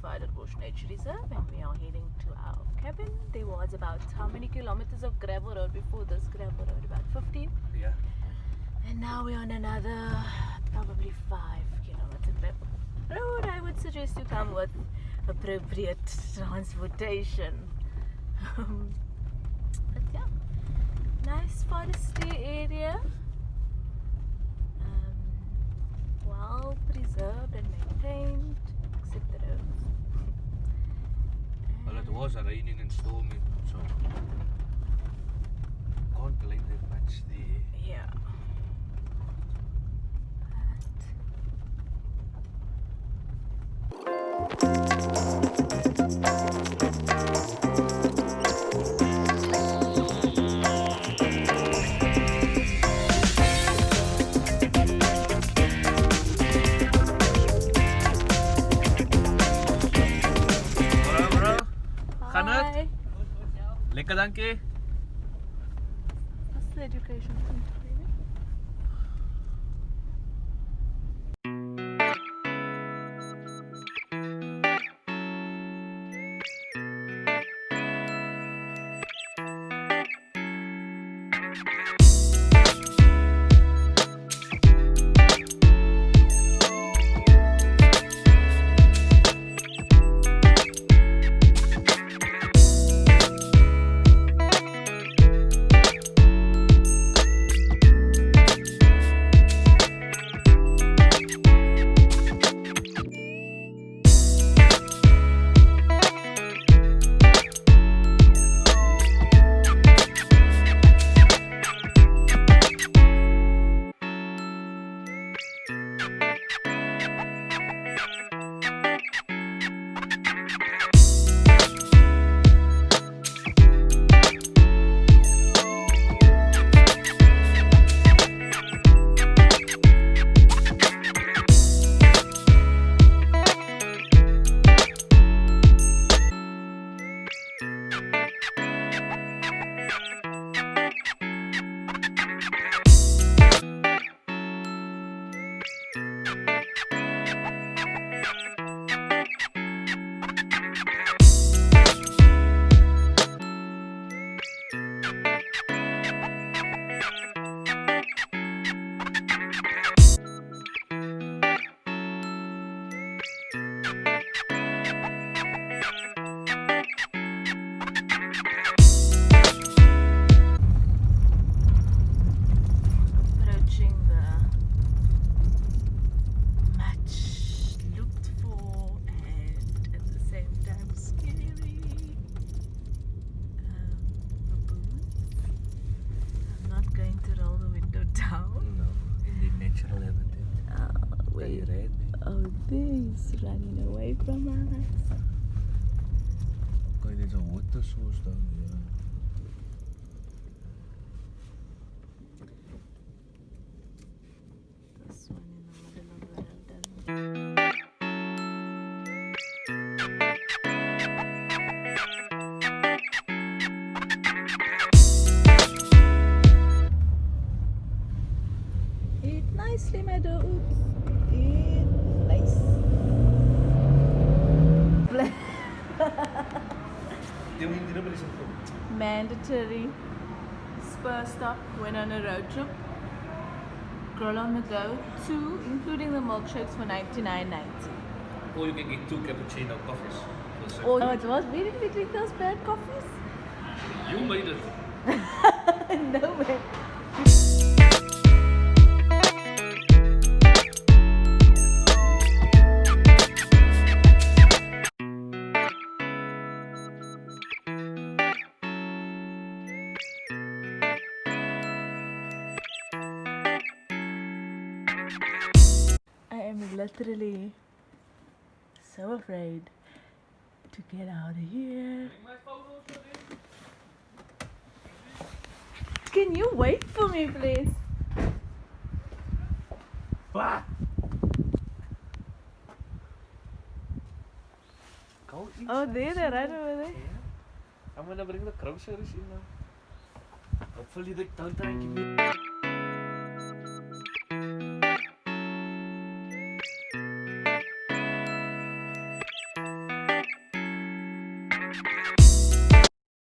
Grootvaderbosch Nature Reserve, and we are heading to our cabin. There was about how many kilometers of gravel road before this gravel road? About 15. Yeah. And now we're on another probably 5 kilometer gravel road. I would suggest you come with appropriate transportation. But yeah, nice foresty area. Well preserved and maintained, except the roads. Well, it was raining and storming, so can't blame them much there. Yeah. Hi. Lekker, dankie. What's the education thing? He's running away from us. Okay, there's a water source down here. This one in the middle of the road. Eat nicely, my dudes. Eat nice. Mandatory spur stop when on a road trip. Girl on the go, 2, including the milkshakes for $99.90. Or you can get 2 cappuccino coffees. Oh, it was. Where did we drink those bad coffees? You made it. No way. I am literally so afraid to get out of here. Can you wait for me, please? Bah! Oh, there, they're right over there. I'm gonna bring the groceries in now. Hopefully they don't try and give me. Bye.